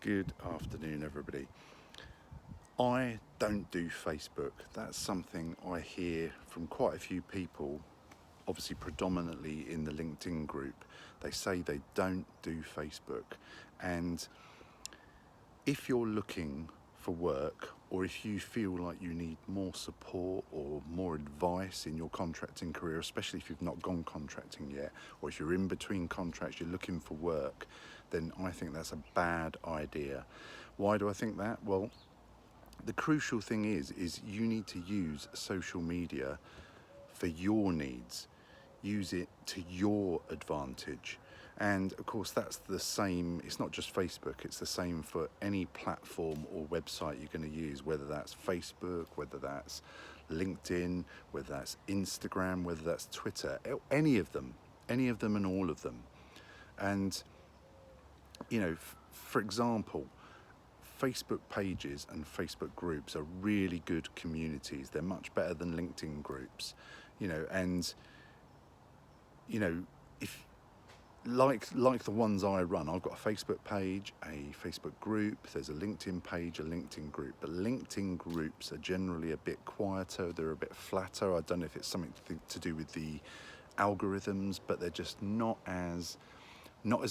Good afternoon, everybody. I don't do Facebook. That's something I hear from quite a few people, obviously predominantly in the LinkedIn group. They say they don't do Facebook. And if you're looking for work, or if you feel like you need more support or more advice in your contracting career, especially if you've not gone contracting yet, or if you're in between contracts, you're looking for work, then I think that's a bad idea. Why do I think that? Well, the crucial thing is you need to use social media for your needs. Use it to your advantage. And of course, that's the same. It's not just Facebook, it's the same for any platform or website you're going to use, whether that's Facebook, whether that's LinkedIn, whether that's Instagram, whether that's Twitter, any of them and all of them. And, for example, Facebook pages and Facebook groups are really good communities. They're much better than LinkedIn groups, and if like the ones I run, I've got a Facebook page, a Facebook group, there's a LinkedIn page, a LinkedIn group, but LinkedIn groups are generally a bit quieter, they're a bit flatter. I don't know if it's something to do with the algorithms, but they're just not as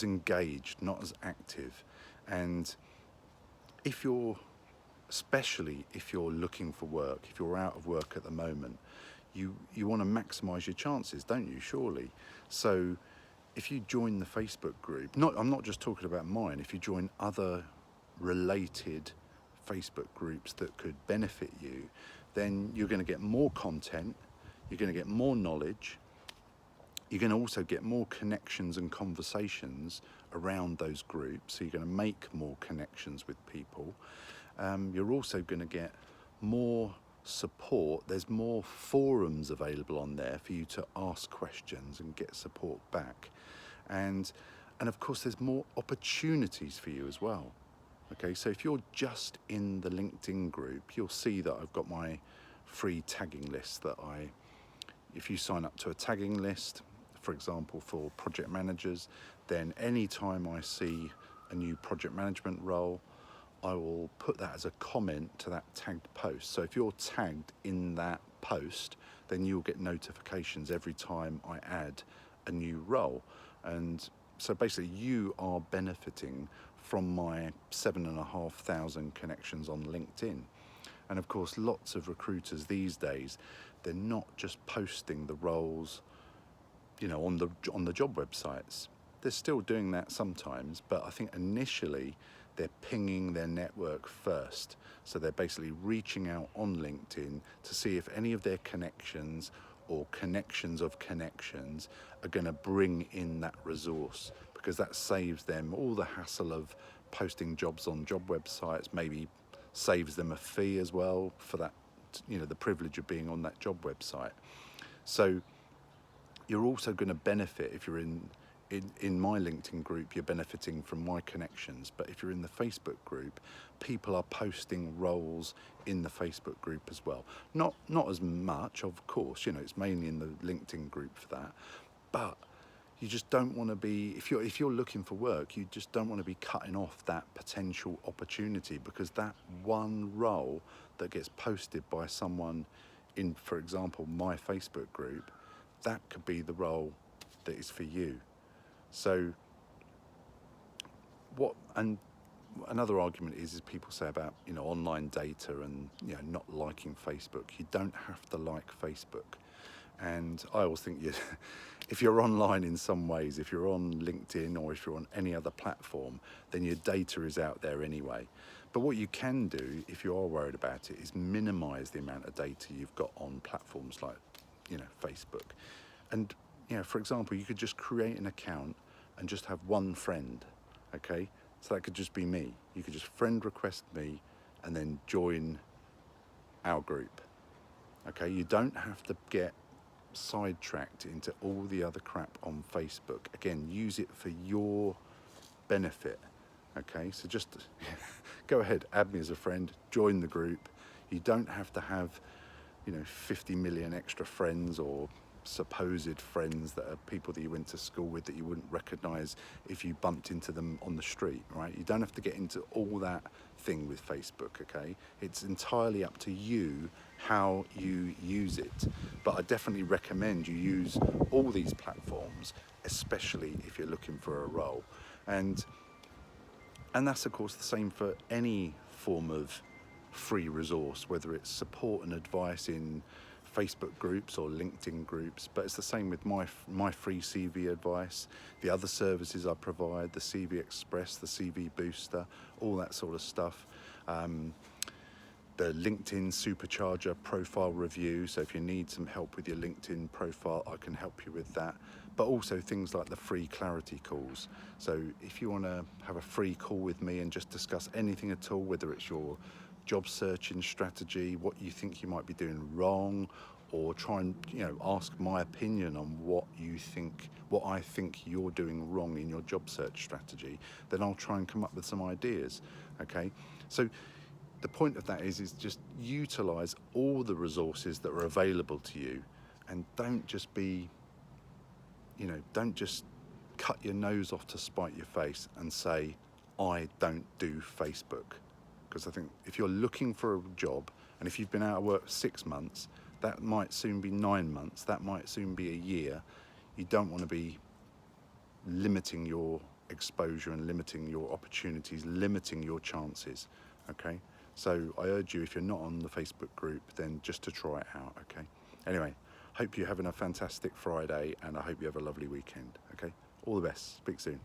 engaged, not as active. And if you're especially if you're looking for work, if you're out of work at the moment, you want to maximize your chances, don't you, surely? So if you join the Facebook group, I'm not just talking about mine, if you join other related Facebook groups that could benefit you, then you're going to get more content, you're going to get more knowledge, you're going to also get more connections and conversations around those groups, so you're going to make more connections with people. You're also going to get more support. There's more forums available on there for you to ask questions and get support back. And of course, there's more opportunities for you as well. Okay, so if you're just in the LinkedIn group, you'll see that I've got my free tagging list if you sign up to a tagging list, for example, for project managers, then anytime I see a new project management role, I will put that as a comment to that tagged post. So if you're tagged in that post, then you'll get notifications every time I add a new role. And so basically you are benefiting from my 7,500 connections on LinkedIn. And of course, lots of recruiters these days, they're not just posting the roles, on the job websites. They're still doing that sometimes, but I think initially they're pinging their network first. So they're basically reaching out on LinkedIn to see if any of their connections or connections of connections are going to bring in that resource, because that saves them all the hassle of posting jobs on job websites, maybe saves them a fee as well for that, the privilege of being on that job website. So you're also going to benefit if you're in my LinkedIn group, you're benefiting from my connections. But if you're in the Facebook group, people are posting roles in the Facebook group as well. Not as much, of course, it's mainly in the LinkedIn group for that. But you just don't want to be, if you're looking for work, you just don't want to be cutting off that potential opportunity, because that one role that gets posted by someone in, for example, my Facebook group, that could be the role that is for you. So another argument is people say about, online data and, not liking Facebook. You don't have to like Facebook. And I always think if you're online in some ways, if you're on LinkedIn or if you're on any other platform, then your data is out there anyway. But what you can do, if you are worried about it, is minimize the amount of data you've got on platforms like, Facebook. And, for example, you could just create an account and just have one friend, okay? So that could just be me. You could just friend request me and then join our group, okay? You don't have to get sidetracked into all the other crap on Facebook. Again, use it for your benefit, okay? So just go ahead, add me as a friend, join the group. You don't have to have 50 million extra friends or supposed friends that are people that you went to school with that you wouldn't recognize if you bumped into them on the street, right? You don't have to get into all that thing with Facebook, okay? It's entirely up to you how you use it. But I definitely recommend you use all these platforms, especially if you're looking for a role. And that's of course the same for any form of free resource, whether it's support and advice in Facebook groups or LinkedIn groups. But it's the same with my free CV advice, the other services I provide, the CV Express, the CV Booster, all that sort of stuff. The LinkedIn Supercharger profile review. So if you need some help with your LinkedIn profile, I can help you with that. But also things like the free clarity calls. So if you want to have a free call with me and just discuss anything at all, whether it's your job searching strategy, what you think you might be doing wrong, or try and ask my opinion on what I think you're doing wrong in your job search strategy, then I'll try and come up with some ideas. Okay, so the point of that is just utilize all the resources that are available to you, and don't just cut your nose off to spite your face and say, I don't do Facebook. Because I think if you're looking for a job, and if you've been out of work 6 months, that might soon be 9 months, that might soon be a year. You don't want to be limiting your exposure and limiting your opportunities, limiting your chances, okay? So I urge you, if you're not on the Facebook group, then just to try it out, okay? Anyway, hope you're having a fantastic Friday, and I hope you have a lovely weekend, okay? All the best. Speak soon.